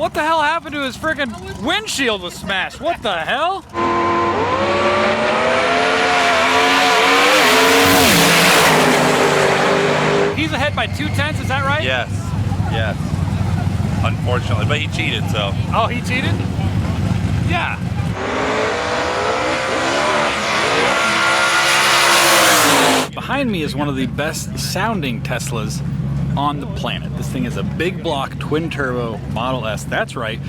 What the hell happened to his freaking windshield was smashed? What the hell? He's ahead by 2/10, is that right? Yes, yes. Unfortunately, but he cheated, so. Oh, he cheated? Yeah. Behind me is one of the best sounding Teslas on the planet. This thing is a big block twin turbo Model S. That's right.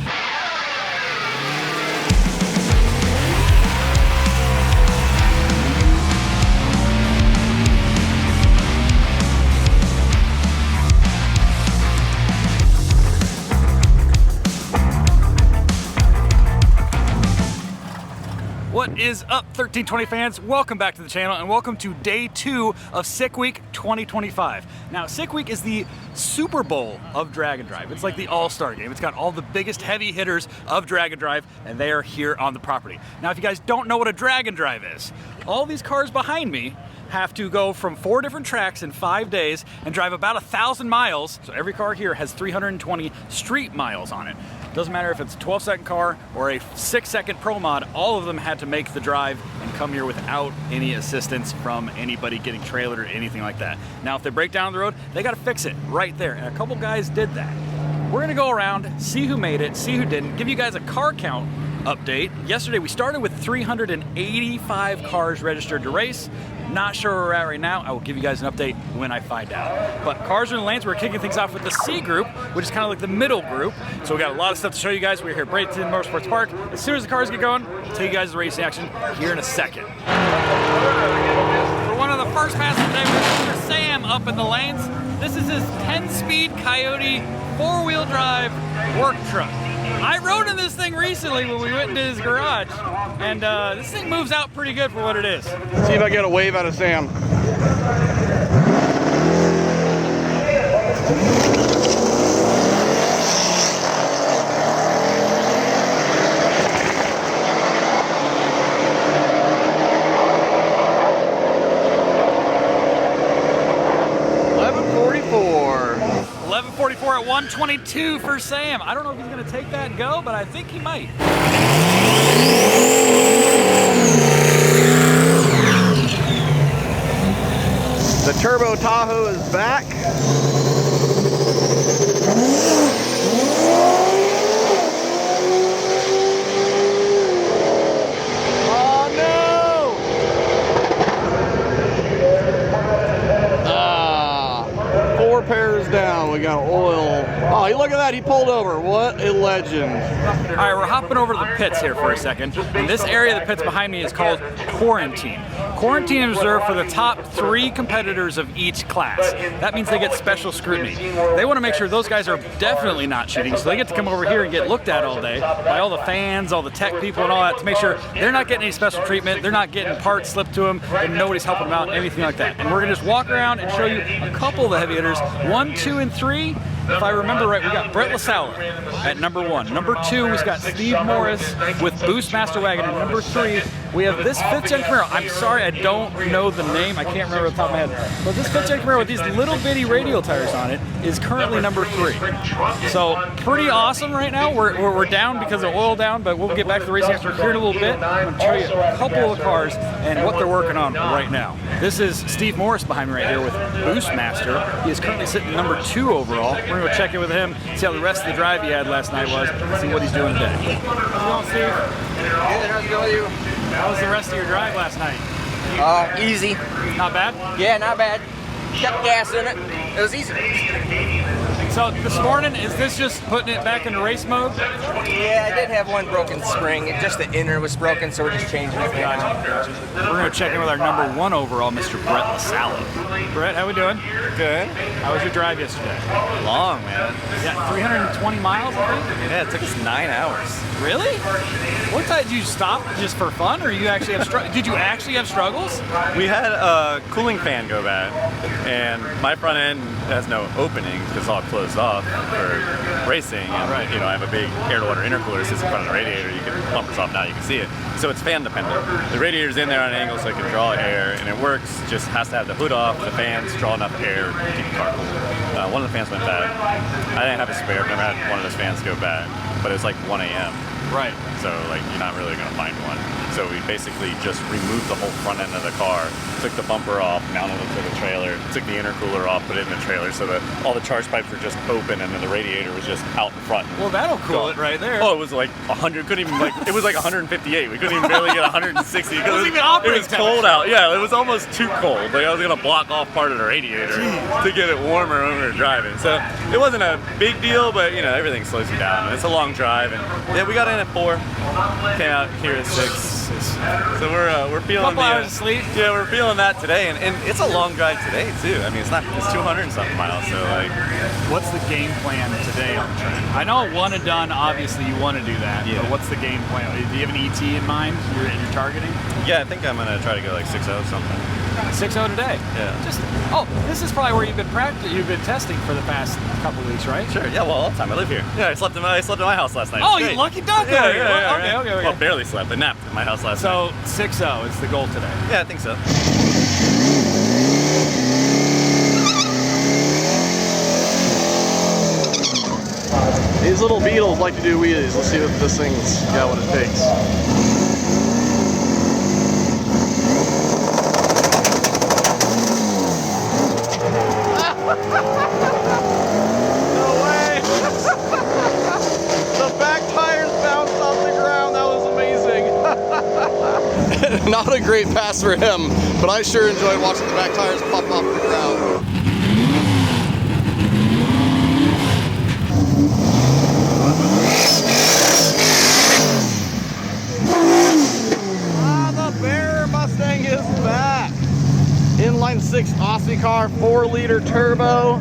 What is up, 1320 fans? Welcome back to the channel and welcome to day 2 of Sick Week 2025. Now, Sick Week is the Super Bowl of drag and drive. It's like the all-star game. It's got all the biggest heavy hitters of drag and drive, and they are here on the property. Now, if you guys don't know what a drag and drive is, all these cars behind me have to go from 4 different tracks in 5 days and drive about 1,000 miles. So every car here has 320 street miles on it. Doesn't matter if it's a 12-second car or a 6-second Pro Mod, all of them had to make the drive and come here without any assistance from anybody getting trailered or anything like that. Now, if they break down the road, they gotta fix it right there, and a couple guys did that. We're gonna go around, see who made it, see who didn't, give you guys a car count update. Yesterday, we started with 385 cars registered to race. Not sure where we're at right now. I will give you guys an update when I find out. But cars are in the lanes. We're kicking things off with the C group, which is kind of like the middle group. So we got a lot of stuff to show you guys. We're here at Bradenton Motorsports Park. As soon as the cars get going, I'll tell you guys the racing action here in a second. For one of the first passes today, we have Mr. Sam up in the lanes. This is his 10-speed Coyote 4-wheel drive work truck. I rode in this thing recently when we went into his garage, and this thing moves out pretty good for what it is. Let's see if I get a wave out of Sam. At 122 for Sam. I don't know if he's going to take that and go, but I think he might. The Turbo Tahoe is back. Oh no! Ah, 4 pairs down. We got oil. Oh, look at that, he pulled over. What a legend. All right, we're hopping over to the pits here for a second. And this area of the pits behind me is called Quarantine. Quarantine is reserved for the top 3 competitors of each class. That means they get special scrutiny. They want to make sure those guys are definitely not cheating, so they get to come over here and get looked at all day by all the fans, all the tech people and all that, to make sure they're not getting any special treatment, they're not getting parts slipped to them, and nobody's helping them out, anything like that. And we're going to just walk around and show you a couple of the heavy hitters. 1, 2, and 3. If I remember right, we got Brett LaSalle at number 1. Number 2, we've got Steve Morris with Boost Master Wagon. And number 3, we have this 5th-gen Camaro. I'm sorry, I don't know the name. I can't remember off the top of my head. But this 5th-gen Camaro with these little bitty radial tires on it is currently number 3. So pretty awesome right now. We're down because of oil down, but we'll get back to the racing after here in a little bit. I'm going to show you a couple of the cars and what they're working on right now. This is Steve Morris behind me right here with Boost Master. He is currently sitting number 2 overall. We're going to go check in with him, see how the rest of the drive he had last night was, and see what he's doing today. How's it going, Steve? Good, how's it going with you? How was the rest of your drive last night? Easy. Not bad? Yeah, not bad. Kept gas in it. It was easy. So this morning, is this just putting it back into race mode? Yeah, I did have one broken spring. Just the inner was broken, so we're just changing it. Gotcha. We're going to check in with our number 1 overall, Mr. Brett LaSalle. Brett, how we doing? Good. How was your drive yesterday? Long, man. Yeah, 320 miles, I think? Yeah, it took us 9 hours. Really? What time did you stop just for fun, or you actually have did you actually have struggles? We had a cooling fan go bad, and my front end has no opening because it's all closed off for racing. And, right. You know, I have a big air-to-water intercooler system in front of the radiator. You can bumpers off now, you can see it. So it's fan dependent. The radiator's in there on an angle so it can draw air, and it works. Just has to have the hood off, the fans draw enough air to keep the car cool. one of the fans went bad. I didn't have a spare. I've never had one of those fans go bad, but it's like 1 a.m. Right. So like you're not really gonna find one. So we basically just removed the whole front end of the car, took the bumper off, mounted it to the trailer, took the intercooler off, put it in the trailer so that all the charge pipes were just open and then the radiator was just out in front. Well, that'll cool it right there. Oh, it was like 100, couldn't even like, it was like 158. We couldn't even barely get 160 because even it operating was cold out. Yeah, it was almost too cold. Like I was gonna block off part of the radiator to get it warmer when we were driving. So it wasn't a big deal, but you know, everything slows you down. It's a long drive, and yeah, we got in at 4, came out here at 6. So we're feeling Couple hours of sleep. Yeah, we're feeling that today, and it's a long drive today too. I mean, it's 200 and something miles. So like, what's the game plan today on the track? I know one and done. Obviously, you want to do that. Yeah. But what's the game plan? Do you have an ET in mind? You're targeting? yeah, I think I'm gonna try to go like 6.0 something. 6.0 today. Yeah. This is probably where you've been testing for the past couple of weeks, right? Sure. Yeah. Well, all the time I live here. Yeah, I slept in my house last night. Oh, It's you great. lucky duck! Yeah, over here. yeah. Okay. Well, barely slept. I napped in my house last night. So 6.0 is the goal today. Yeah, I think so. These little beetles like to do wheelies. Let's see if this thing's got what it takes. No way! The back tires bounced off the ground. That was amazing. Not a great pass for him, but I sure enjoyed watching the back tires pop off the ground. Mustang is back. Inline 6 Aussie car, 4-liter turbo.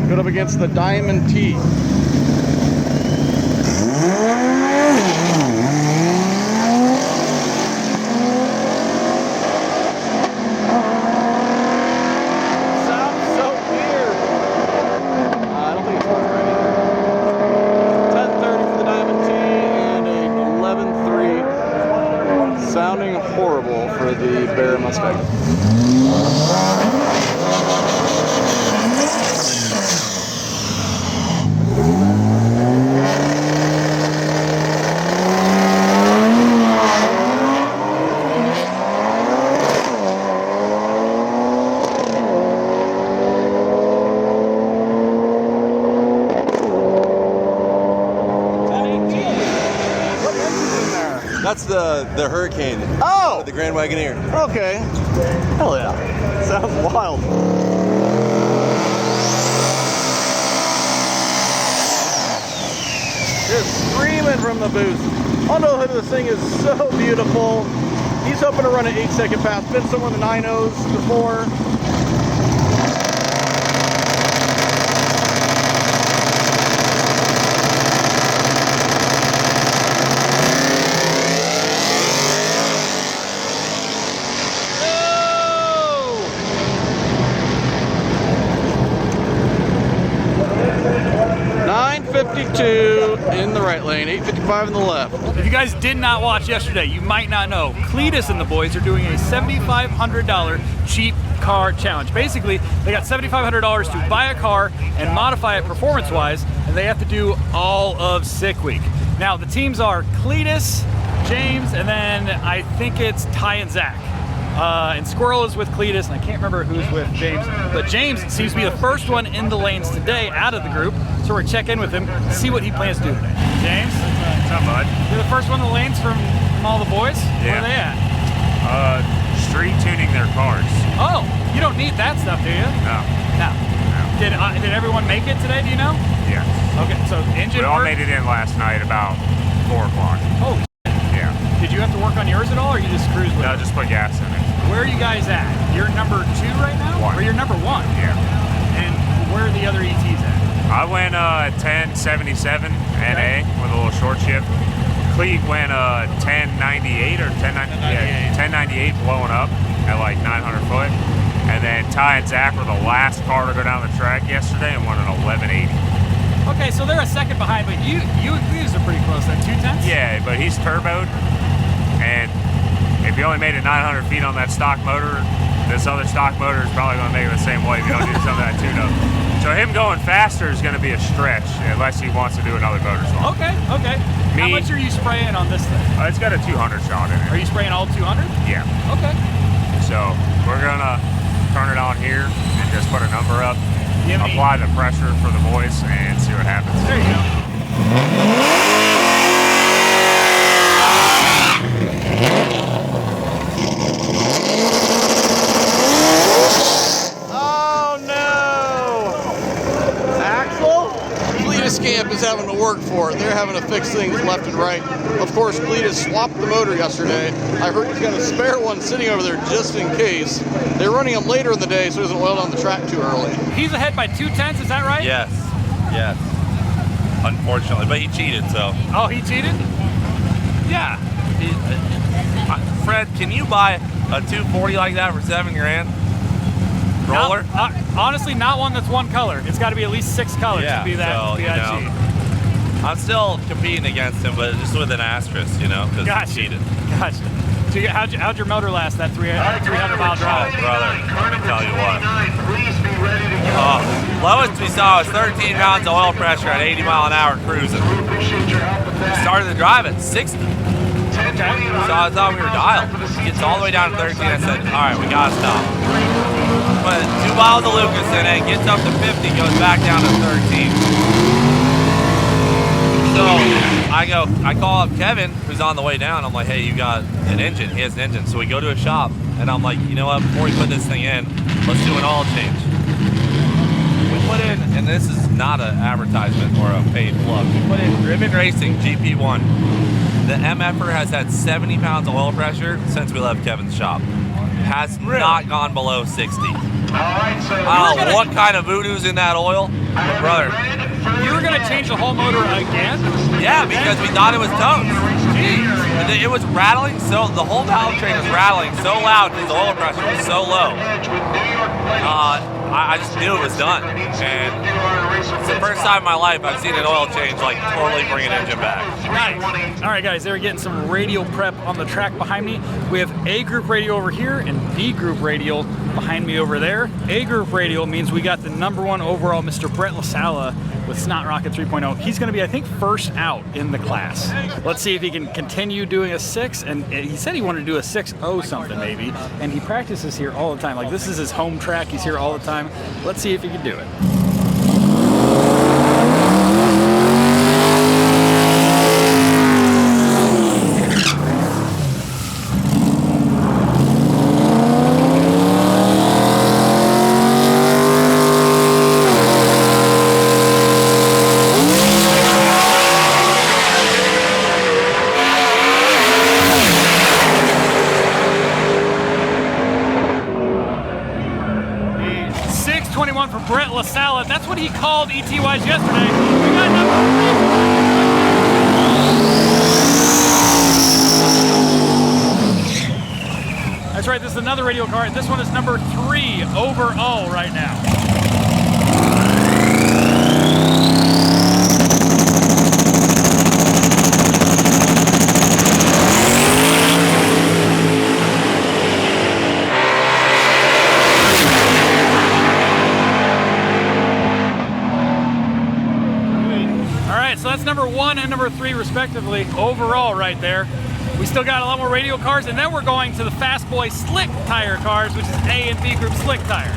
Good up against the Diamond T. Sounds so weird. I don't think it's working right either. 1030 for the Diamond T and a 11.3. Sounding horrible for the Bear Mustang. That's the Hurricane. Oh! The Grand Wagoneer. Okay. Hell yeah. Sounds wild. Just screaming from the boost. On the hood of this thing is so beautiful. He's hoping to run an 8-second pass. Been somewhere in the 9.0s before. In the right lane, 855 in the left. If you guys did not watch yesterday, you might not know, Cletus and the boys are doing a $7,500 cheap car challenge. Basically, they got $7,500 to buy a car and modify it performance-wise, and they have to do all of Sick Week. Now, the teams are Cletus, James, and then I think it's Ty and Zach. And Squirrel is with Cletus, and I can't remember who's with James, but James seems to be the first one in the lanes today out of the group, so we're gonna check in with him, see what he plans to do today. James? What's up, bud? You're the first one in the lanes from all the boys? Yeah. Where are they at? Street tuning their cars. Oh, you don't need that stuff, do you? No. No. Did everyone make it today, do you know? Yeah. Okay, so engine We all work? made it in last night about 4 o'clock. Oh, Yeah. did you have to work on yours at all, or you just cruise with No, it? just put gas in it. Where are you guys at? You're number 2 right now? One. Or you're number 1? Yeah. And where are the other ETs at? I went 1077 NA with a little short shift. Cleat went 1098 or 1098 blowing up at like 900 foot. And then Ty and Zach were the last car to go down the track yesterday and won an 1180. Okay, so they're a second behind, but you and Cletus are pretty close then, 2/10? Yeah, but he's turboed, and if you only made it 900 feet on that stock motor, this other stock motor is probably going to make it the same way if you don't do some of that tune-up. So him going faster is going to be a stretch unless he wants to do another motor swap. Okay, okay. How much are you spraying on this thing? It's got a 200 shot in it. Are you spraying all 200? Yeah. Okay. So we're going to turn it on here and just put a number up, apply the pressure for the voice, and see what happens. There you go. Oh no! Axle? Cletus Camp is having to work for it. They're having to fix things left and right. Of course, Cletus swapped the motor yesterday. I heard he's got a spare one sitting over there just in case. They're running him later in the day so he doesn't oil on the track too early. He's ahead by 2/10, is that right? Yes. Yes. Unfortunately, but he cheated, so. Oh, he cheated? Yeah. Fred, can you buy a 240 like that for $7 grand? Roller? Honestly, not one that's one color. It's got to be at least 6 colors to be that, so, cheap. I'm still competing against him, but just with an asterisk, you know, because he cheated. Gotcha. So how'd your motor last that 300-mile drive? Oh, brother, let me tell you what. Lowest we saw was 13 pounds of oil pressure at 80 mile an hour cruising. Started the drive at 60. So I thought we were dialed. Gets all the way down to 13. I said, all right, we gotta stop. But 2 miles of Lucas in it, gets up to 50, goes back down to 13. So I call up Kevin, who's on the way down. I'm like, hey, you got an engine? He has an engine. So we go to a shop, and I'm like, you know what? Before we put this thing in, let's do an oil change. We put in, and this is not an advertisement or a paid plug. We put in Ribbon Racing GP1. The MFer has had 70 pounds of oil pressure since we left Kevin's shop. Has not gone below 60. I don't know what kind of voodoo's in that oil, but brother. You were going to change the whole motor again? Yeah, because we thought it was toast. It was rattling, so the whole valve train was rattling so loud because the oil pressure was so low. I just knew it was done. And it's the first time in my life I've seen an oil change like totally bring an engine back. Nice. All right, guys, they're getting some radial prep on the track behind me. We have A group radial over here and B group radial behind me over there. A group radial means we got the #1 overall Mr. Brett LaSala with Snot Rocket 3.0. He's going to be, I think, first out in the class. Let's see if he can continue doing a 6. And he said he wanted to do a 6.0 something maybe. And he practices here all the time. Like, this is his home track. He's here all the time. Let's see if he can do it. Brett LaSala. That's what he called ETYs yesterday. We got That's right, this is another radial car. This one is number 3 overall right now. So that's number 1 and number 3 respectively overall right there. We still got a lot more radial cars, and then we're going to the Fast Boy slick tire cars, which is A and B group slick tire.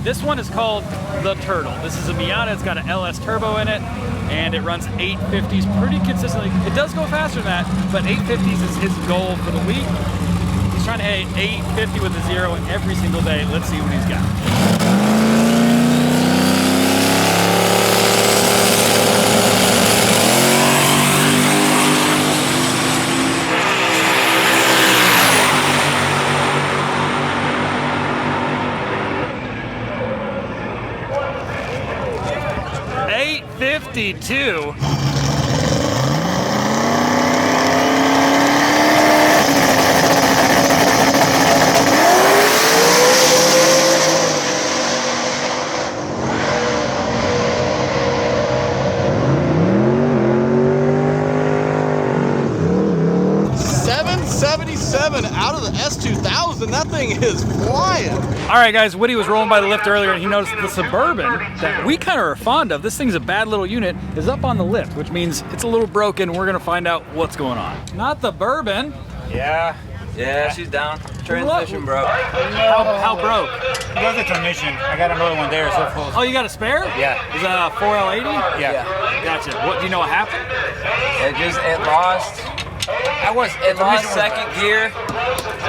This one is called the Turtle. This is a Miata. It's got an LS turbo in it, and it runs 850s pretty consistently. It does go faster than that, but 850s is his goal for the week. He's trying to hit 850 with a 0 every single day. Let's see what he's got. .852. 207 out of the S2000. That thing is flying. All right, guys, Woody was rolling by the lift earlier and he noticed the Suburban that we kind of are fond of, this thing's a bad little unit, is up on the lift, which means it's a little broken. We're gonna find out what's going on. Not the Bourbon. Yeah, she's down. Transmission broke. How broke? That's the transmission. I got another one there, so close. Oh, you got a spare? Yeah. Is that a 4L80? Yeah. Gotcha. What, do you know what happened? It lost. It lost second gear.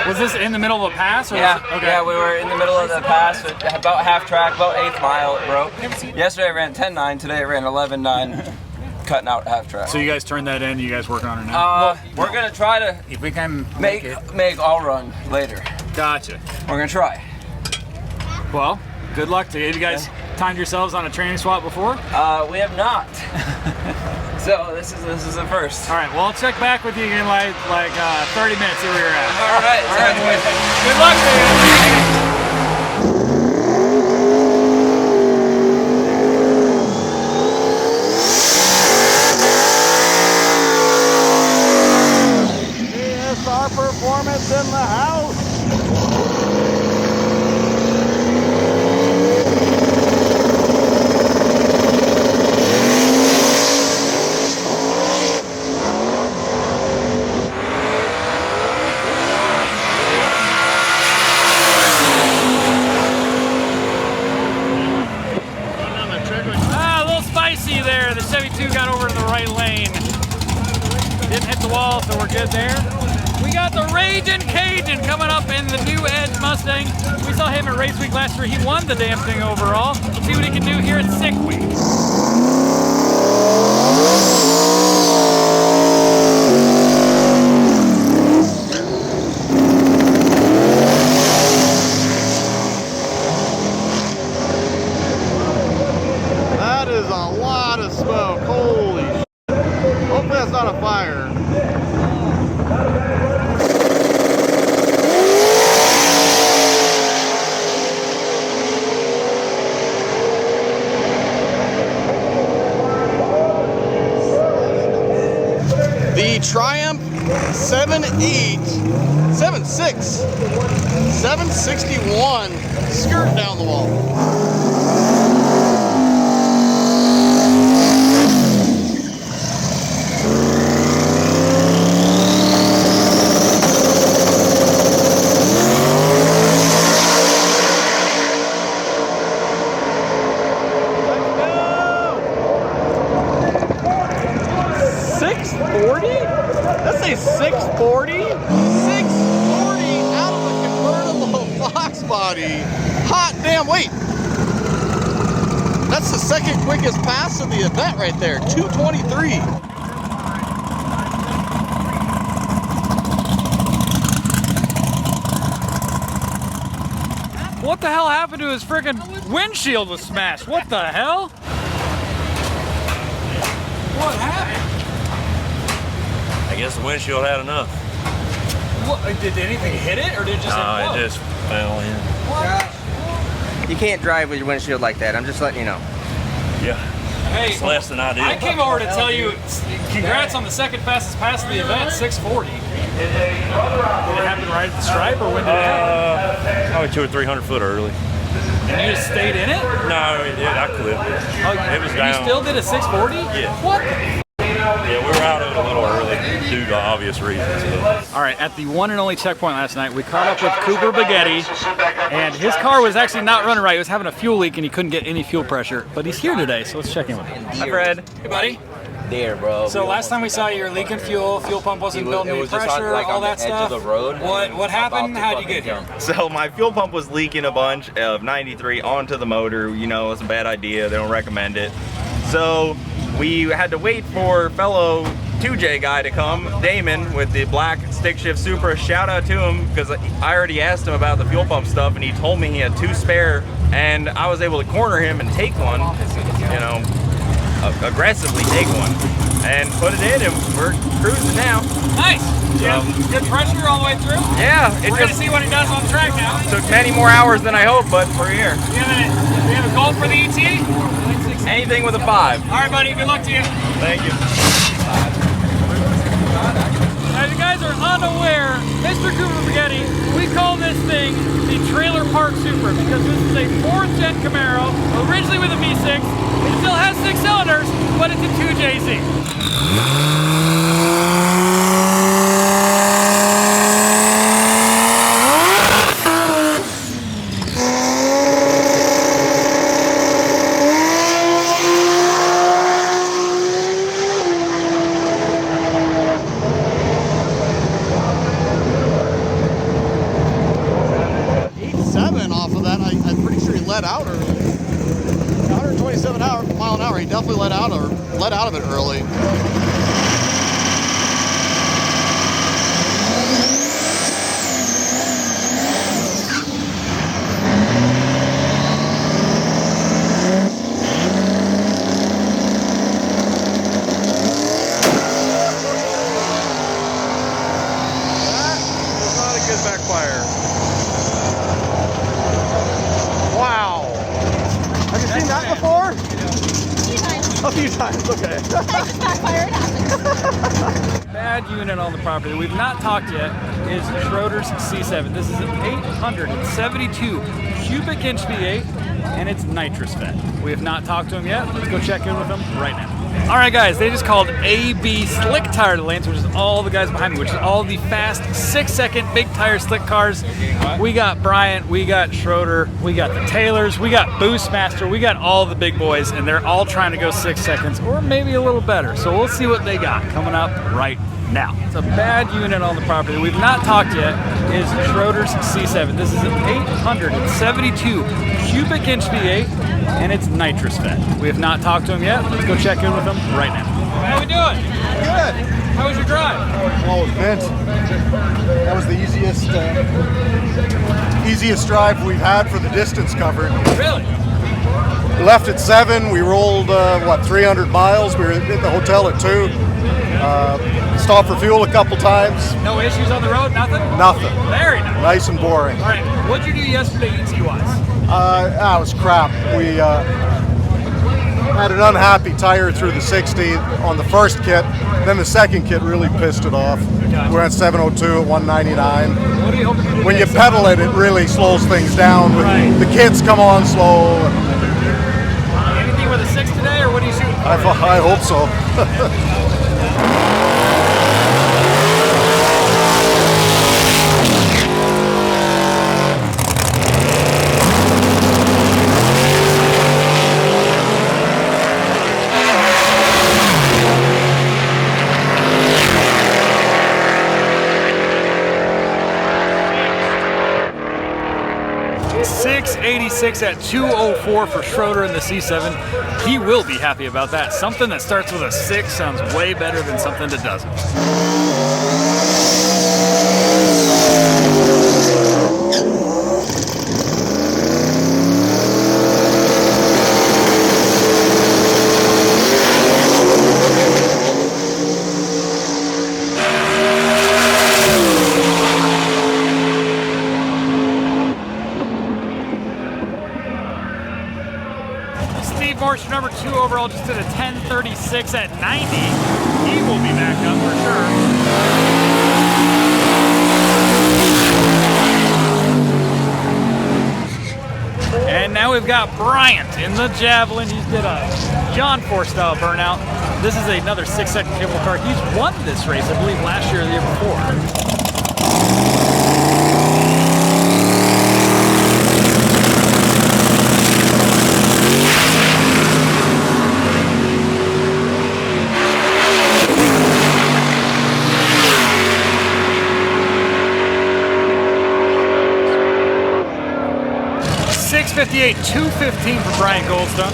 Was this in the middle of a pass? Or Yeah, was it, okay. yeah, we were in the middle of the pass, about half track, about 8th mile it broke. Yesterday I ran 10.9, today I ran 11.9, cutting out half track. So you guys turned that in, you guys working on it now? We're gonna try to If we can make all run later. Gotcha. We're gonna try. Well, good luck to you. Have you guys timed yourselves on a training swap before? We have not. So this is the first. All right, well, I'll check back with you in like 30 minutes, see where you're at. All right. Good luck to you. ASR Performance in the house. A little spicy there. The Chevy 2 got over to the right lane. Didn't hit the wall, so we're good there. We got the Raging Cajun coming up in the new Edge Mustang. We saw him at Race Week last year. He won the damn thing overall. Let's see what he can do here at Sick Week. That is a lot of smoke. Holy shit. Hopefully that's not a fire. The Triumph 761 skirt down the wall. Let's say 640? 640 out of a convertible Fox body. Hot damn, wait. That's the second quickest pass of the event right there, 223. What the hell happened to his freaking windshield was smashed? What the hell? What happened? I guess the windshield had enough. What, did anything hit it or did it just No, it just fell in. You can't drive with your windshield like that. I'm just letting you know. Yeah, Hey, it's less than I did. I came over to tell you congrats on the second fastest pass of the event, 640. Did it happen right at the stripe or when did it happen? Probably 200 or 300 foot early. And you just stayed in it? No, I clipped it. It was down. You still did a 640? Yeah. What? Yeah, we were out of it a little early due to obvious reasons. All right, at the one and only checkpoint last night, we caught up with Cooper Baghetti, and his car was actually not running right. He was having a fuel leak, and he couldn't get any fuel pressure. But he's here today, so let's check in with him. Hi, Fred. Hey, buddy. There, bro. So last time we saw you were leaking fuel pump wasn't building any pressure, all that stuff. What happened? How'd you get here? So my fuel pump was leaking a bunch of 93 onto the motor. You know, it's a bad idea. They don't recommend it. So we had to wait for fellow 2J guy to come, Damon, with the black stick shift Supra. Shout out to him because I already asked him about the fuel pump stuff and he told me he had 2 spare, and I was able to corner him and take one, you know, aggressively take one and put it in, and we're cruising now. Nice. Yeah. Good pressure all the way through. Yeah, We're gonna see what he does on track now. took many more hours than I hoped, but we're here. Do you have a goal for the ET? Anything with a 5. All right, buddy. Good luck to you. Thank you. As you guys are unaware, Mr. this thing the Trailer Park Super because this is a 4th gen Camaro, originally with a V6. It still has 6 cylinders, but it's a 2JZ. Out early. 127 mile an hour. He definitely let out of it early. That was not a good backfire. Wow. Have you seen that before? A few times, okay. Bad unit on the property we've not talked yet is Schroeder's C7. This is an 872 cubic inch V8 and it's nitrous fed. We have not talked to him yet. Let's go check in with him right now. All right, guys, they just called AB Slick Tire Lanes, which is all the guys behind me, which is all the fast 6-second big tire slick cars. We got Bryant, we got Schroeder, we got the Taylors, we got Boostmaster, we got all the big boys, and they're all trying to go 6 seconds or maybe a little better. So we'll see what they got coming up right now. It's a bad unit on the property we've not talked yet is Schroeder's C7. This is an 872 cubic inch V8 and it's nitrous fed. We have not talked to him yet. Let's go check in with him right now. How we doing? Good. How was your drive? Oh, it was mint. That was the easiest drive we've had for the distance covered. Really? We left at 7. We rolled, 300 miles. We were at the hotel at 2. Stopped for fuel a couple times. No issues on the road? Nothing? Nothing. Very nice. Nice and boring. All right. What'd you do yesterday ET-wise? It was crap. We had an unhappy tire through the 60 on the first kit. Then the second kit really pissed it off. Gotcha. We're at 702 at 199. What are you hoping to do When you today? pedal it, it really slows things down. Right. The kits come on slow. Anything with a 6 today, or what are you shooting for? I hope so. 686 at 204 for Schroeder in the C7. He will be happy about that. Something that starts with a 6 sounds way better than something that doesn't. 2 overall just did a 10:36 at 90. He will be back up for sure. And now we've got Bryant in the Javelin. He did a John Force style burnout. This is another 6-second cable car. He's won this race, I believe, last year or the year before. 658, 215 for Brian Goldstone.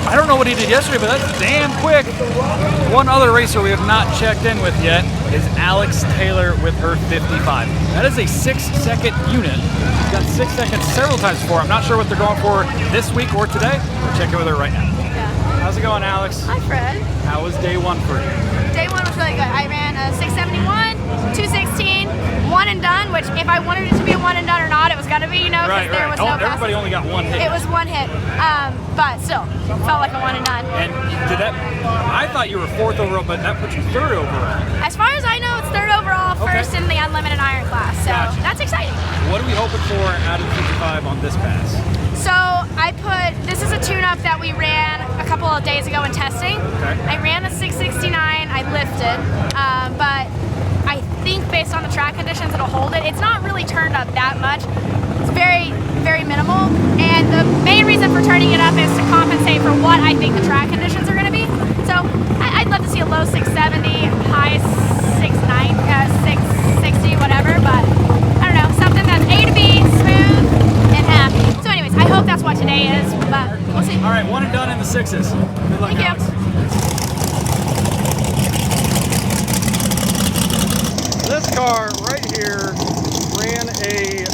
I don't know what he did yesterday, but that's damn quick. One other racer we have not checked in with yet is Alex Taylor with her 55. That is a 6-second unit. We've got 6 seconds several times before. I'm not sure what they're going for this week or today. We'll check in with her right now. Yeah. How's it going, Alex? Hi, Fred. How was day one for you? Day one was really good. I ran a 671, 216, one and done, which if I wanted it to be a one and done or not, it was gonna be, you know, because there was no everybody only got one hit. It was one hit, but still, felt like a one and done. And did that, I thought you were 4th overall, but that put you 3rd overall. As far as I know, it's 3rd overall, first in the unlimited iron class, so Gotcha. that's exciting. you hoping for out of the 55 on this pass? So this is a tune-up that we ran a couple of days ago in testing. Okay. I ran the 669, I lifted, but I think based on the track conditions it'll hold it. It's not really turned up that much. It's very, very minimal. And the main reason for turning it up is to compensate for what I think the track conditions are going to be. So I'd love to see a low 670, high 660, whatever, but I don't know, something that's A to B, smooth, and happy. So anyways, I hope that's what today is, but we'll see. All right, 1 and done in the 6s. Good luck, Thank Alex. you. This car right here ran a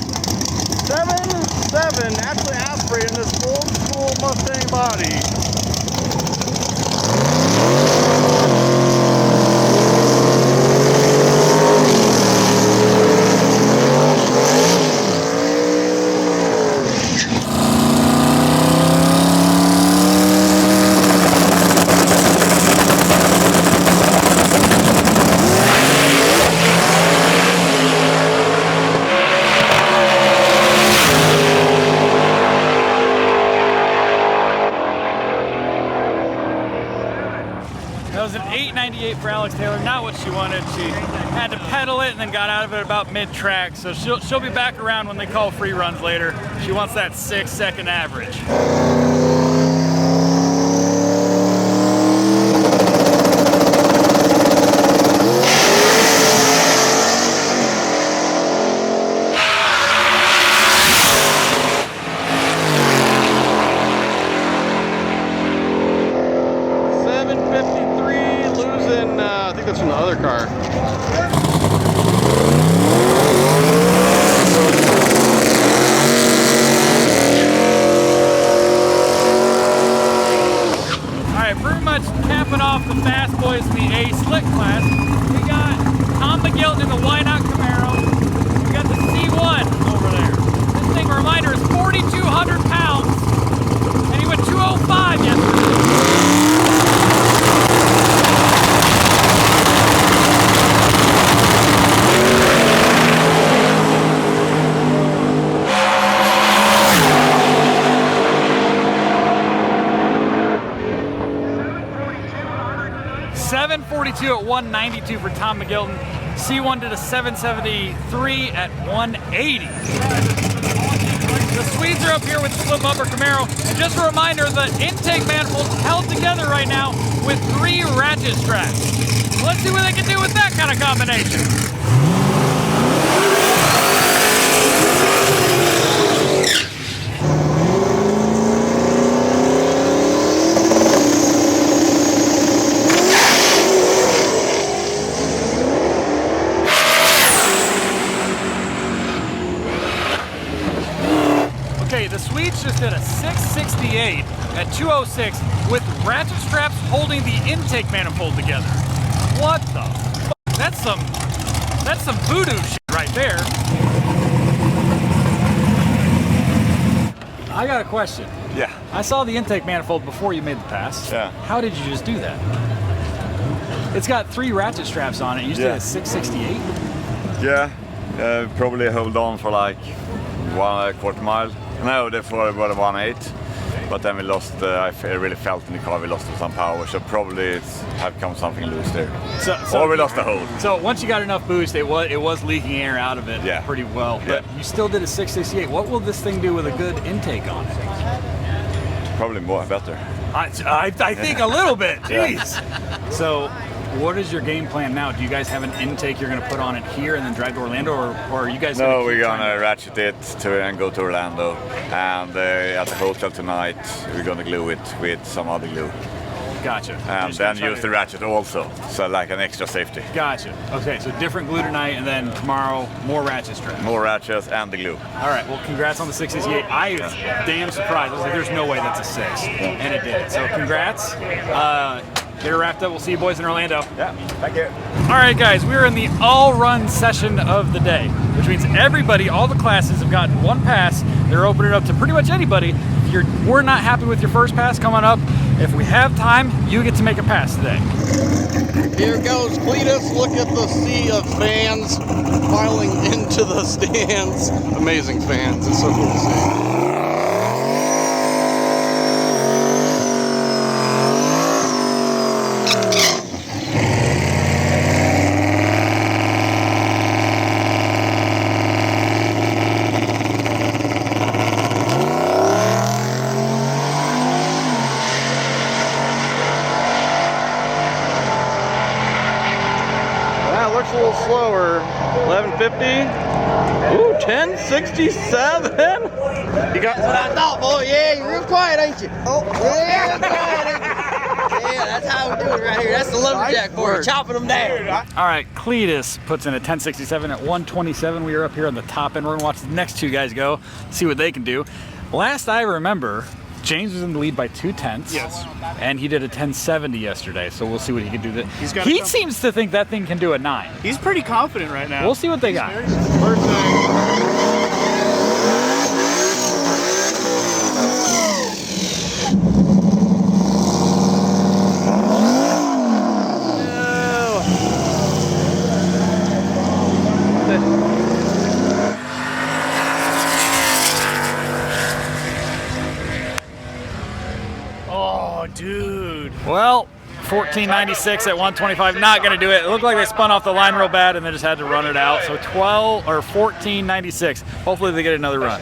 7.7, actually aspirated in this old school Mustang body. That was an 898 for Alex Taylor, not what she wanted. She had to pedal it and then got out of it about mid-track, so she'll be back around when they call free runs later. She wants that 6-second average. 753, losing, I think that's from the other car. Alright, pretty much capping off the fast boys in the A slick class. We got Tom McGilton in the Why Not Camaro. We got the C1 over there. This thing, a reminder, is 4,200 pounds. And he went 205 yesterday. 742 at 192 for Tom McGilton. C1 did a 773 at 180. The Swedes are up here with the flip bumper Camaro. And just a reminder, the intake manifold's held together right now with 3 ratchet straps. Let's see what they can do with that kind of combination. Okay, the Swedes just did a 668 at 206 with ratchet straps holding the intake manifold together. What the f? That's some voodoo shit right there. I got a question. Yeah. I saw the intake manifold before you made the pass. Yeah. How did you just do that? It's got 3 ratchet straps on it. You just did a 668? Yeah, probably hold on for like 1/4 mile. No, for about 1.8. But then we lost, I really felt in the car we lost some power, so probably it's have come something loose there. Or we lost the hold. So once you got enough boost, it was leaking air out of it pretty well. But you still did a 668. What will this thing do with a good intake on it? Probably more, better. I think a little bit, jeez. So what is your game plan now? Do you guys have an intake you're going to put on it here and then drive to Orlando, or are you guys? No, we're gonna ratchet it and go to Orlando, and at the hotel tonight we're gonna glue it with some other glue. Gotcha. And then use the ratchet also, so like an extra safety. Gotcha. Okay, so different glue tonight, and then tomorrow more ratchet straps. More ratchets and the glue. All right. Well, congrats on the 668. I was damn surprised. I was like, "There's no way that's a 6," and it did. So congrats. They're wrapped up. We'll see you boys in Orlando. Yeah, thank you. All right, guys, we're in the all-run session of the day, which means everybody, all the classes have gotten one pass. They're opening it up to pretty much anybody. If we're not happy with your first pass coming up, if we have time, you get to make a pass today. Here goes Cletus. Look at the sea of fans filing into to the stands. Amazing fans. It's so cool to see. A little slower. 1150. Ooh, 1067. You got. That's what I thought, boy. Yeah, you're real quiet, ain't you? Oh, yeah, quiet, ain't you? Yeah, that's how we do it right here. That's the lumberjack for you, chopping them down. All right, Cletus puts in a 1067 at 127. We are up here on the top end. We're gonna watch the next two guys go, see what they can do. Last I remember, James was in the lead by 2/10. Yes. And he did a 1070 yesterday, so we'll see what he can do. Got He seems to think that thing can do a 9. He's pretty confident right now. We'll see what they got. First thing. Oh, dude. Well, 1496 at 125, not gonna do it. It looked like they spun off the line real bad and they just had to run it out. So 1496. Hopefully they get another run.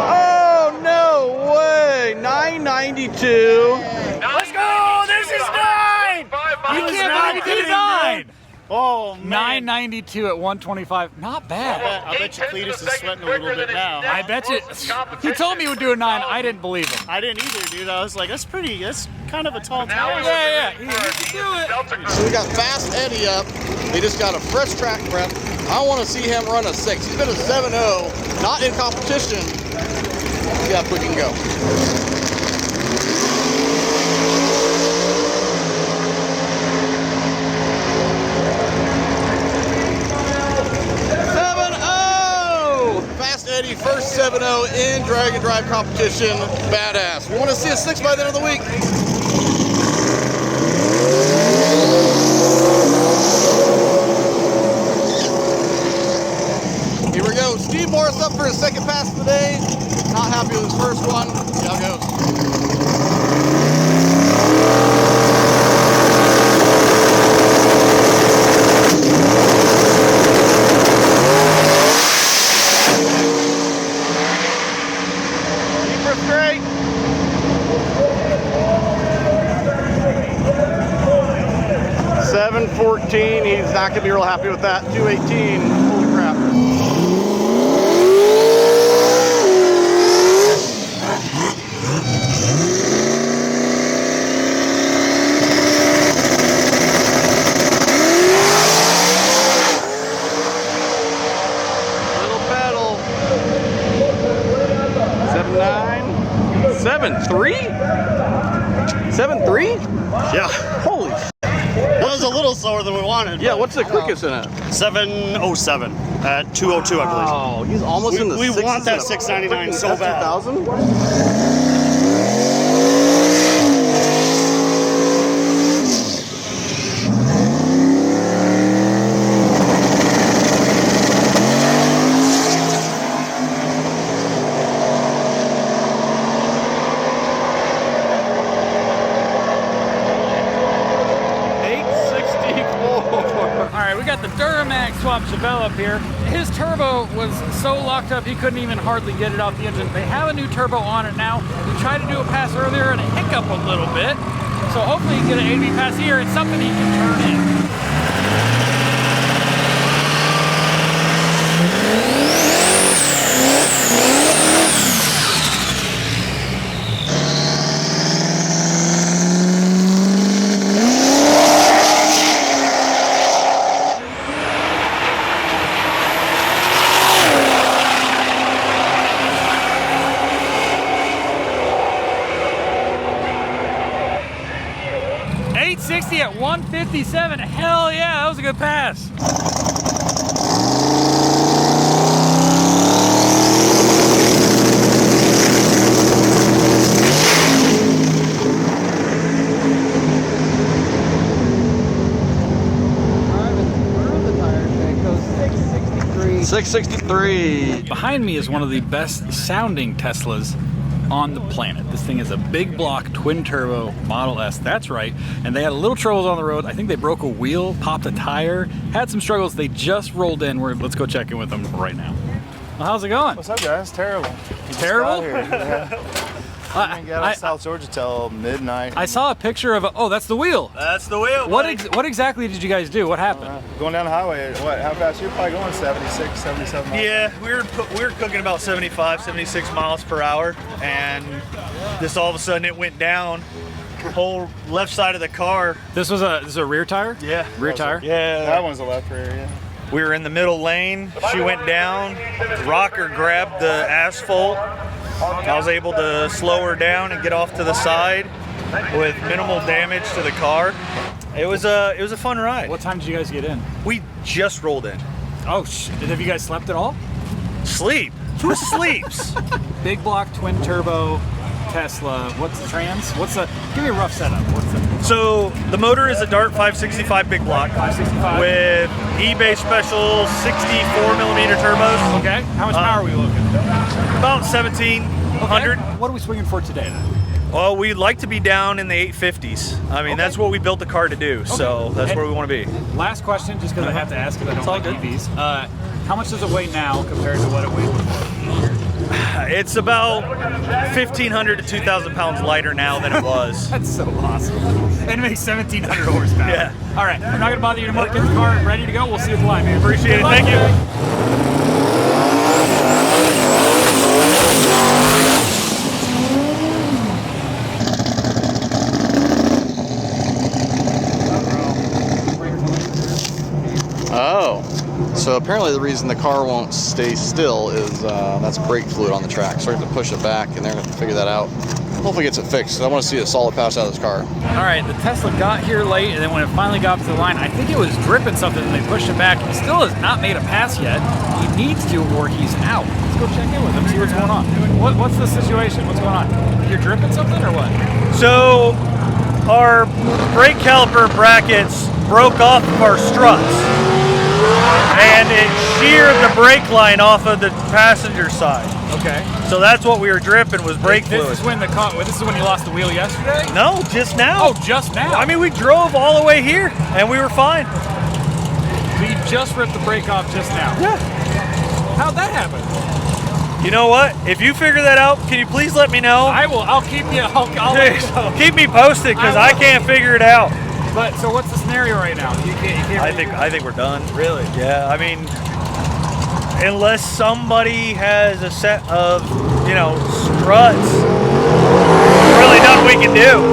Oh, no way. 992. Let's go! There's his 9! You can't believe he did a 9! Oh, man. 992 at 125. Not bad. I bet you Cletus is sweating a little bit now. I bet you. He told me he would do a 9. I didn't believe him. I didn't either, dude. I was like, that's kind of a tall tower. Yeah, he can do it. So we got Fast Eddie up. He just got a fresh track prep. I want to see him run a 6. He's been a 7.0, not in competition. See how quick he can go. Eddie, first 7.0 in drag and drive competition. Badass. We want to see a 6 by the end of the week. Here we go. Steve Morris up for his second pass of the day. Not happy with his first one. See how it goes. Great. 714. He's not gonna be real happy with that. 218. Holy crap. Little pedal. 7.9. 7.3? 7.3? Yeah. Holy That was a little slower than we wanted. Yeah, what's the quickest in it? 707 at 202, I believe. Oh, he's almost in the We 6s want that in a 699 freaking so bad. S2000? Swap Chevelle up here. His turbo was so locked up he couldn't even hardly get it off the engine. They have a new turbo on it now. We tried to do a pass earlier and it hiccuped a little bit. So hopefully he can get an A B pass here. It's something he can turn in. At 157, hell yeah, that was a good pass. 663. Behind me is one of the best sounding Teslas on the planet. This thing is a big block twin turbo Model S, that's right. And they had a little troubles on the road. I think they broke a wheel, popped a tire, had some struggles. They just rolled in. Let's go check in with them right now. Well, how's it going? What's up, guys? Terrible. Terrible? I didn't get out of South Georgia till midnight. I saw a picture of oh, that's the wheel. That's the wheel. What exactly did you guys do? What happened? Going down the highway. What? How fast? You're probably going 76, 77 miles. Yeah, we were cooking about 75, 76 miles per hour, and this all of a sudden it went down. Whole left side of the car. This is a rear tire? Yeah. Rear tire? Yeah. That one's a left rear, yeah. We were in the middle lane. She went down. Rocker grabbed the asphalt. I was able to slow her down and get off to the side with minimal damage to the car. It was a fun ride. What time did you guys get in? We just rolled in. Oh, have you guys slept at all? Sleep? Who sleeps? Big block twin turbo Tesla. What's the trans? Give me a rough setup. So the motor is a Dart 565 big block. 565 with eBay special 64 millimeter turbos. Okay. How much power are we looking? About 1700. Okay. What are we swinging for today then? Well, we'd like to be down in the 850s. I mean, that's what we built the car to do. Okay. So that's where we want to be. Last question, just because I have to ask because I don't like EVs. How much does it weigh now compared to what it weighed before? It's about 1,500 to 2,000 pounds lighter now than it was. That's so awesome. And it makes 1,700 horsepower. Yeah. All right, I'm not going to bother you anymore. Get the car ready to go. We'll see you at the line, man. Appreciate it. Thank you. Oh, so apparently the reason the car won't stay still is that's brake fluid on the track. So we're going to push it back and they're going to have to figure that out. Hopefully gets it fixed. I want to see a solid pass out of this car. All right, the Tesla got here late, and then when it finally got to the line, I think it was dripping something and they pushed it back. He still has not made a pass yet. He needs to or he's out. Let's go check in with him, see what's going on. What's the situation? What's going on? You're dripping something or what? So our brake caliper brackets broke off of our struts and it sheared the brake line off of the passenger side. Okay. So that's what we were dripping was brake fluid. This is when you lost the wheel yesterday? No, just now. Oh, just now. I mean, we drove all the way here and we were fine. So you just ripped the brake off just now? Yeah. How'd that happen? You know what? If you figure that out, can you please let me know? I will. I'll keep you. I'll let you know. Keep me posted because I can't figure it out. But so what's the scenario right now? You can't I think we're done. Really? Yeah. I mean, unless somebody has a set of, struts, there's really nothing we can do.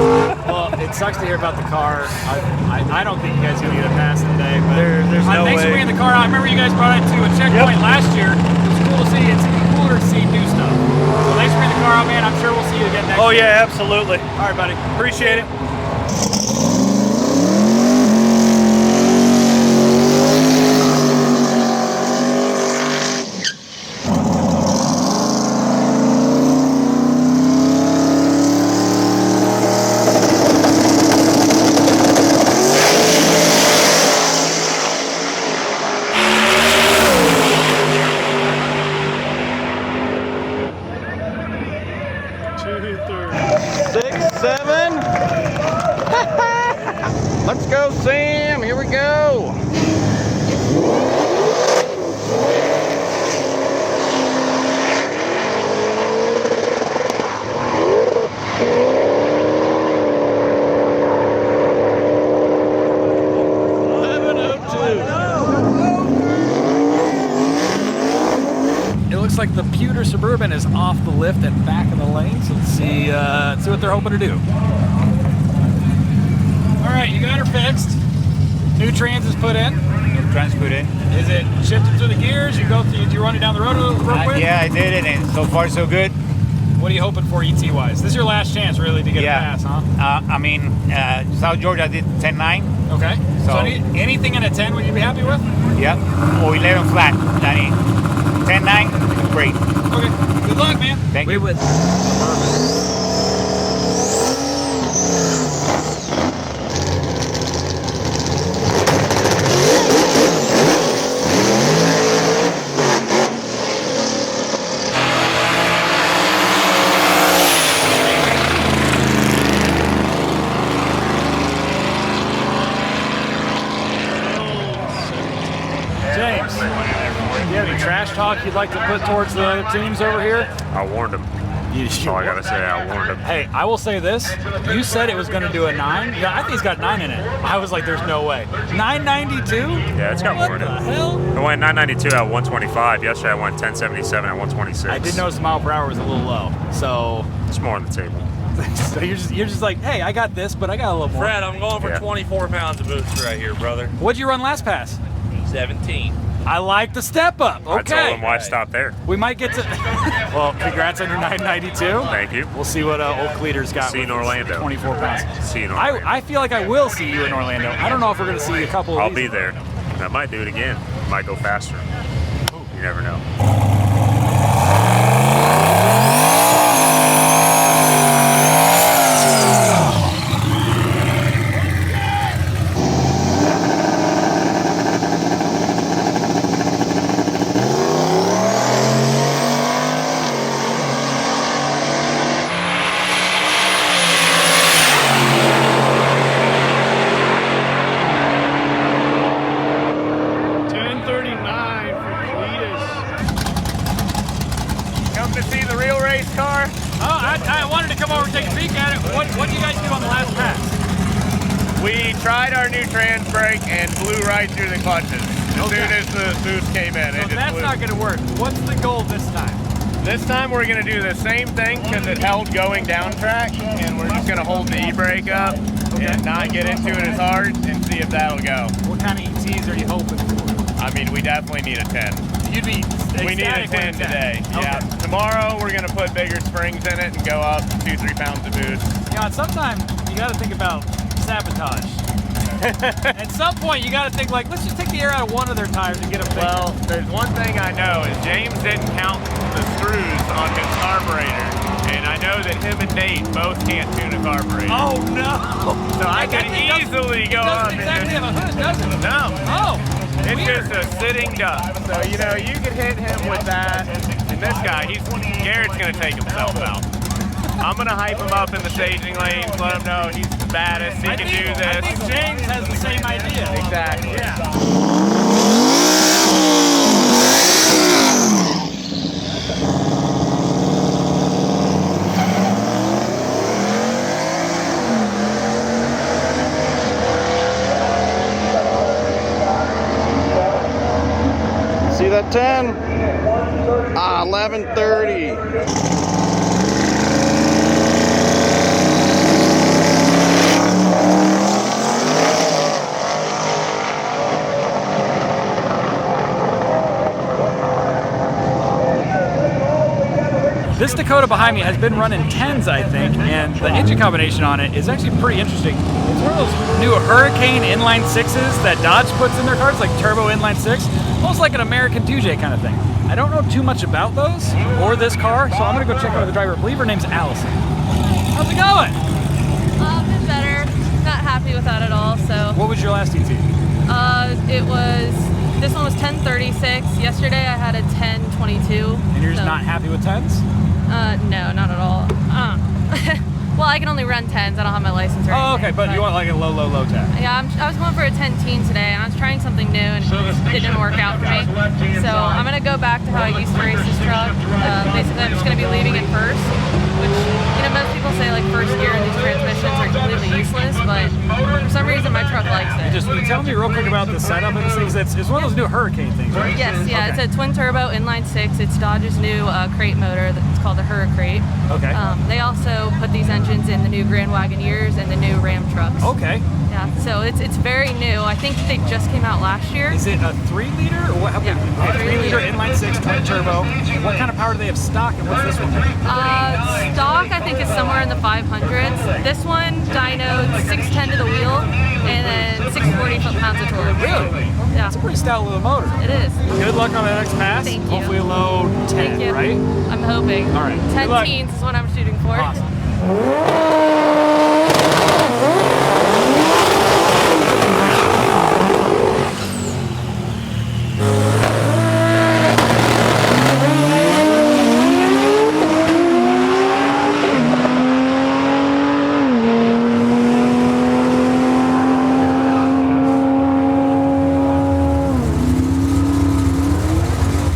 Well, it sucks to hear about the car. I don't think you guys are gonna get a pass today. But there's no thanks way. for bringing the car out. I remember you guys brought it to a checkpoint last year. It was cool to see. It's cooler to see new stuff. So thanks for bringing the car out, man. I'm sure we'll see you again next year. Yeah, absolutely. All right, buddy. Appreciate it. Let's go, Sam. Here we go. It looks like the Pewter Suburban is off the lift and back in the lane. So let's see what they're hoping to do. All right, you got her fixed. New trans is put in. New trans put in. Is it shifted to the gears? You run it down the road real quick? Yeah, I did it, and so far so good. What are you hoping for ET-wise? This is your last chance, really, to get a pass, huh? I mean, South Georgia did 10.9. Okay. So anything in a 10 would you be happy with? Yeah. Or 11 flat. 10.9, great. Okay. Good luck, man. Thank you. talk you'd like to put towards the teams over here? I warned him. That's all I gotta say. I warned him. Hey, I will say this. You said it was going to do a 9. Yeah, I think it's got 9 in it. I was like, there's no way. 992? Yeah, it's got more in it. What the hell? I went 992 at 125. Yesterday I went 1077 at 126. I did notice the mile per hour was a little low, so it's more on the table. So you're just like, hey, I got this, but I got a little more. Fred, I'm going for 24 pounds of boots right here, brother. What'd you run last pass? 17. I like the step up. Okay. I told him why stop there. We might get to. Well, congrats on your 992. Thank you. We'll see what Old Cleater's got. See you in Orlando. 24 pounds. See you in Orlando. I feel like I will see you in Orlando. I don't know if we're going to see a couple of I'll these. be there. I might do it again. Might go faster. You never know. To see the real race car? Oh, I wanted to come over and take a peek at it. What did you guys do on the last pass? We tried our new trans brake and blew right through the clutches. As soon as the boost came in, So that's not going to work. What's the goal this time? This time we're going to do the same thing because it held going down track, and we're just going to hold the e-brake up and not get into it as hard and see if that'll go. What kind of ETs are you hoping for? I mean, we definitely need a 10. You'd be We need a 10 today. Okay. Yeah. Tomorrow we're going to put bigger springs in it and go up 2-3 pounds of boost. You know, at some time you got to think about sabotage. At some point you got to think like, let's just take the air out of one of their tires and get them bigger. Well, there's one thing I know is James didn't count the screws on his carburetor, and I know that him and Nate both can't tune a carburetor. Oh no! So I could easily go up. It doesn't exactly have a hood, does it? No. Oh. It's weird. just a sitting duck. So, you know, you could hit him with that. And this guy, Garrett's going to take himself out. I'm going to hype him up in the staging lanes, let him know he's the baddest, he can do this. I think James has the same idea. Exactly. Yeah. See that 10? 1130. This Dakota behind me has been running 10s, I think, and the engine combination on it is actually pretty interesting. It's one of those new Hurricane inline 6s that Dodge puts in their cars, like turbo inline 6, almost like an American 2J kind of thing. I don't know too much about those or this car, so I'm gonna go check out the driver. I believe her name's Allison. How's it going? Been better. Not happy with that at all. So. What was your last ET? This one was 1036. Yesterday I had a 1022. And you're just not happy with 10s? No, not at all. Well, I can only run 10s. I don't have my license or anything. Oh, okay, but you want like a low tap. Yeah, I was going for a 10-teen today, and I was trying something new, and it didn't work out for me. So I'm going to go back to how I used to race this truck. Basically, I'm just going to be leaving it first, which, you know, most people say like first gear these transmissions are completely useless, but for some reason my truck likes it. Just tell me real quick about the setup of this thing. It's one of those new Hurricane things, right? Yes, yeah, Okay. it's a twin turbo inline 6. It's Dodge's new crate motor. It's called the Hurricane. Okay. They also put these engines in the new Grand Wagoneers and the new Ram trucks. Okay. Yeah, so it's very new. I think they just came out last year. Is it a 3-liter or what? Yeah, 3-liter inline 6 twin turbo. What kind of power do they have stock, and what's this one? Stock, I think, is somewhere in the 500s. This one dynoed 610 to the wheel and then 640 foot-pounds of torque. Really? Yeah. It's a pretty stout little motor. It is. Good luck on the next pass. Thank you. Hopefully a low 10, Thank you. right? I'm hoping. All right. 10 teens is what I'm shooting for. Awesome.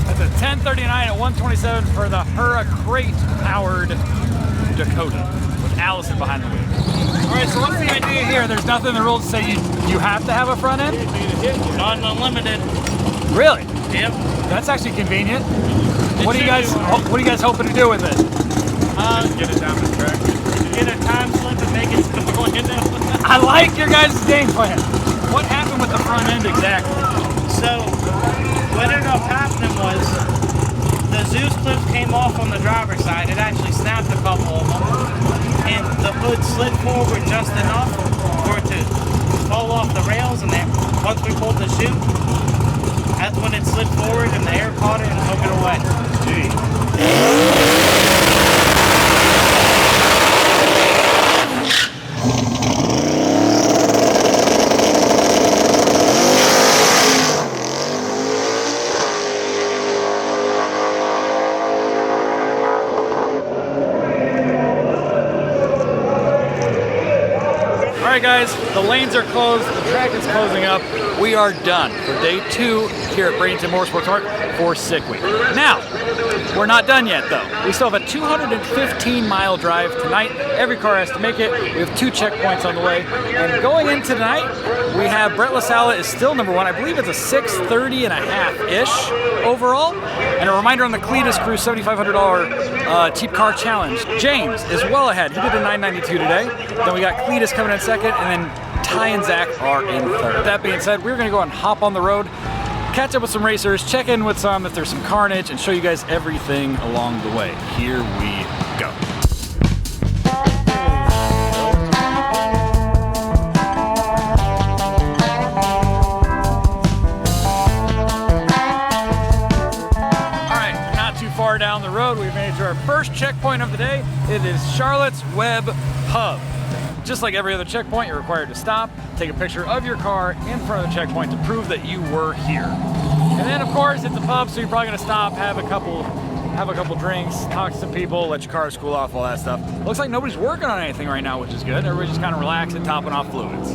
That's a 10 10:39 at 127 for the Hurricane-powered Dakota with Allison behind the wheel. All right, so what's the idea here? There's nothing in the rules to say you have to have a front end? Not unlimited. Really? Yep. That's actually convenient. What are you guys hoping to do with it? Just get it down the track. Get a time slip and make it to Orlando. I like your guys' game plan. What happened with the front end exactly? So, what ended up happening was the Zeus clips came off on the driver's side. It actually snapped a couple of them. And the hood slid forward just enough for it to fall off the rails. And then once we pulled the chute, that's when it slid forward and the air caught it and took it away. Gee. Alright guys, the lanes are closed, the track is closing up. We are done for day 2 here at Bradenton Motorsports Park for Sick Week. Now, we're not done yet though. We still have a 215-mile drive tonight. Every car has to make it. We have 2 checkpoints on the way. And going into tonight, we have Brett LaSala is still number 1. I believe it's a 6:30.5-ish overall. And a reminder on the Cletus Crew $7,500 cheap car challenge. James is well ahead. He did a 992 today. Then we got Cletus coming in second, and then Ty and Zach are in third. That being said, we're gonna go and hop on the road, catch up with some racers, check in with some if there's some carnage, and show you guys everything along the way. Here we go. Down the road, we've made it to our first checkpoint of the day. It is Charlotte's Web Pub. Just like every other checkpoint, you're required to stop, take a picture of your car in front of the checkpoint to prove that you were here. And then of course it's a pub, so you're probably gonna stop, have a couple drinks, talk to some people, let your car cool off, all that stuff. Looks like nobody's working on anything right now, which is good. Everybody's just kind of relaxing, topping off fluids.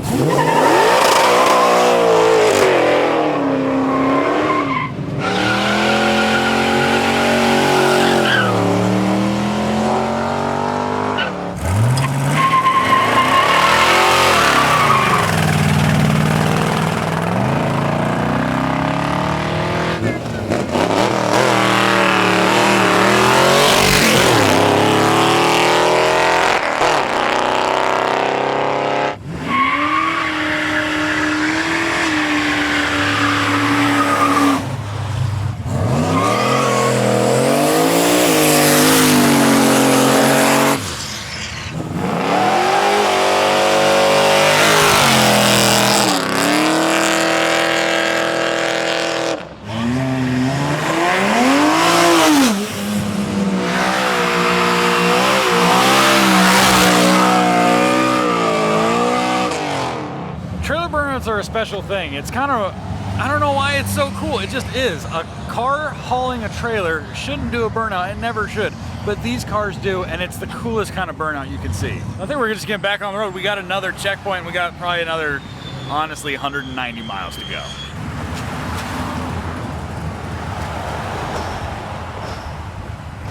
Are a special thing. It's kind of, I don't know why it's so cool. It just is. A car hauling a trailer shouldn't do a burnout. It never should. But these cars do, and it's the coolest kind of burnout you can see. I think we're just getting back on the road. We got another checkpoint. We got probably another, honestly, 190 miles to go.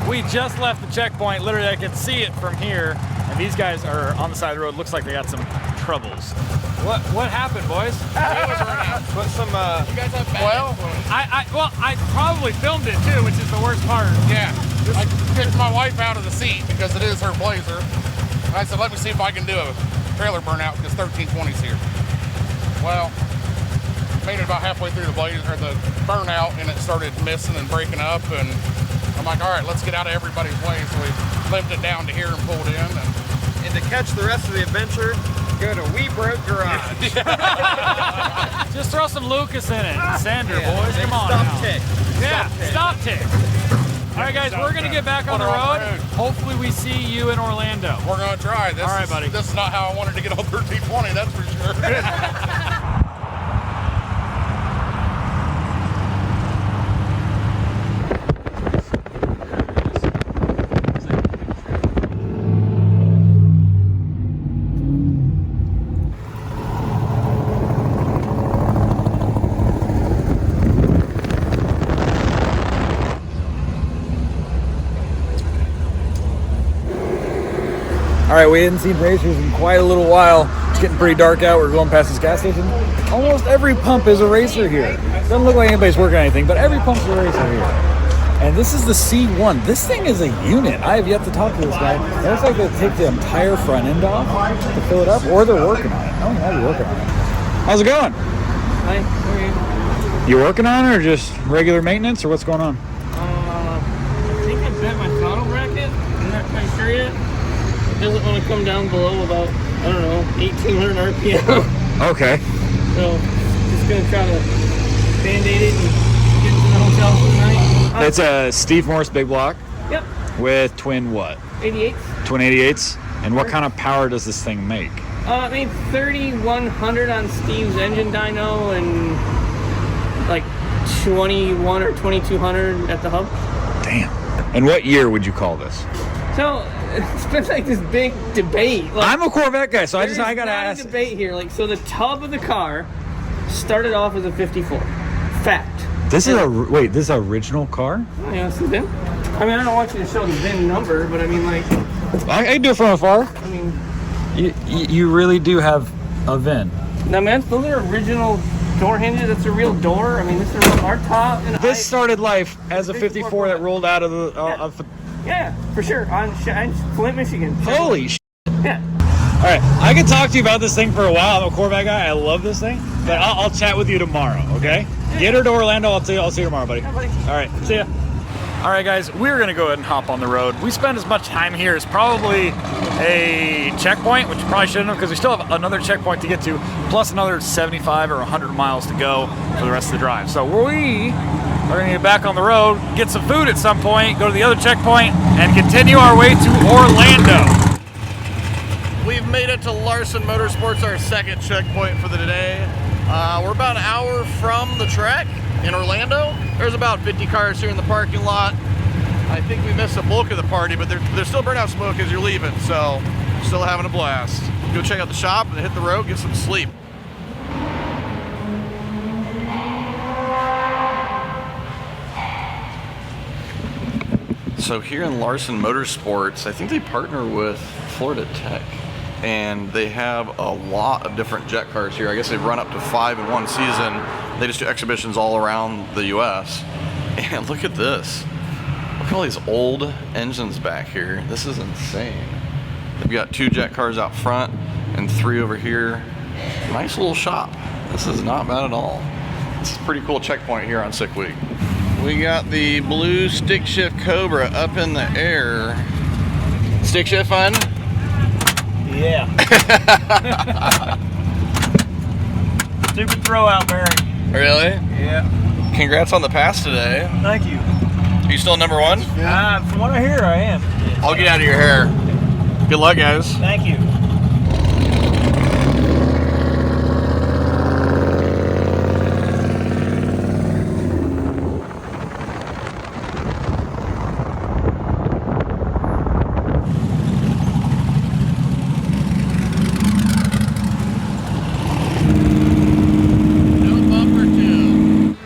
We just left the checkpoint. Literally, I can see it from here. And these guys are on the side of the road. Looks like they got some troubles. What happened, boys? Put some, you guys have well, I probably filmed it too, which is the worst part. Yeah. I kicked my wife out of the seat because it is her Blazer. And I said, let me see if I can do a trailer burnout because 1320's here. Well, made it about halfway through the Blazer, or the burnout, and it started missing and breaking up. And I'm like, all right, let's get out of everybody's way. So we limited it down to here and pulled in. And to catch the rest of the adventure, go to We Broke Garage. Just throw some Lucas in it. Sander, boys, come on. Stop now. tick. Yeah, stop tick. All right, guys, we're going to get back on the road. Hopefully we see you in Orlando. We're going to try. All right, buddy. This is not how I wanted to get on 1320, that's for sure. All right, we hadn't seen racers in quite a little while. It's getting pretty dark out. We're going past this gas station. Almost every pump is a racer here. Doesn't look like anybody's working on anything, but every pump's a racer here. And this is the C1. This thing is a unit. I have yet to talk to this guy. It looks like they take the entire front end off to fill it up, or they're working on it. Oh, yeah, they're working on it. How's it going? Hi, how are you? You working on it, or just regular maintenance, or what's going on? I think I bent my throttle bracket. I'm not quite sure yet. It doesn't want to come down below about, I don't know, 1,800 RPM. Okay. So, just going to try to band-aid it and get to the hotel for the night. It's a Steve Morse big block. Yep. With twin what? 88s. Twin 88s? And what kind of power does this thing make? I made 3,100 on Steve's engine dyno and like 21 or 2,200 at the hub. Damn. And what year would you call this? So it's been like this big debate. Like, I'm a Corvette guy, so I gotta ask. There's a debate here. Like, so the tub of the car started off as a 54. Fact. This is this is an original car? Oh, yeah, it's the VIN. I mean, I don't want you to show the VIN number, but I mean, like, I can do it from afar. I mean, you really do have a VIN. I mean, those are original door hinges. That's a real door. I mean, this is a real hard top. And This started life as a 54 that rolled out of the. Yeah, for sure. On Flint, Michigan. Holy shit. Yeah. All right, I can talk to you about this thing for a while. I'm a Corvette guy. I love this thing, but I'll chat with you tomorrow. Okay? Get her to Orlando. I'll see you tomorrow, buddy. Yeah, buddy. All right, see ya. All right, guys, we're gonna go ahead and hop on the road. We spend as much time here as probably a checkpoint, which you probably shouldn't have, because we still have another checkpoint to get to, plus another 75 or 100 miles to go for the rest of the drive. So we are gonna get back on the road, get some food at some point, go to the other checkpoint, and continue our way to Orlando. We've made it to Larson Motorsports, our second checkpoint for the day. We're about an hour from the track in Orlando. There's about 50 cars here in the parking lot. I think we missed the bulk of the party, but they're still burning out smoke as you're leaving, so still having a blast. Go check out the shop and hit the road, get some sleep. So here in Larson Motorsports, I think they partner with Florida Tech, and they have a lot of different jet cars here. I guess they run up to 5 in one season. They just do exhibitions all around the US. And look at this. Look at all these old engines back here. This is insane. They've got 2 jet cars out front and 3 over here. Nice little shop. This is not bad at all. This is a pretty cool checkpoint here on Sick Week. We got the blue stick shift Cobra up in the air. Stick shift fun? Yeah. Stupid throw out, Barry. Really? Yeah. Congrats on the pass today. Thank you. Are you still number 1? From what I hear, I am. I'll get out of your hair. Good luck, guys. Thank you.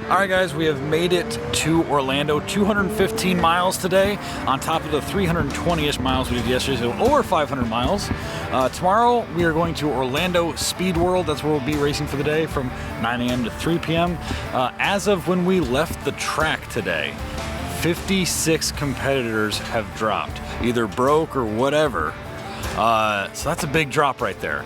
Alright guys, we have made it to Orlando, 215 miles today, on top of the 320-ish miles we did yesterday, so over 500 miles. Tomorrow we are going to Orlando Speed World. That's where we'll be racing for the day from 9 a.m. to 3 p.m. As of when we left the track today, 56 competitors have dropped, either broke or whatever. So that's a big drop right there.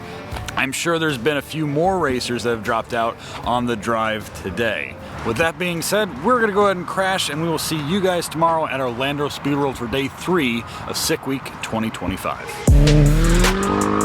I'm sure there's been a few more racers that have dropped out on the drive today. With that being said, we're gonna go ahead and crash, and we will see you guys tomorrow at Orlando Speed World for day 3 of Sick Week 2025.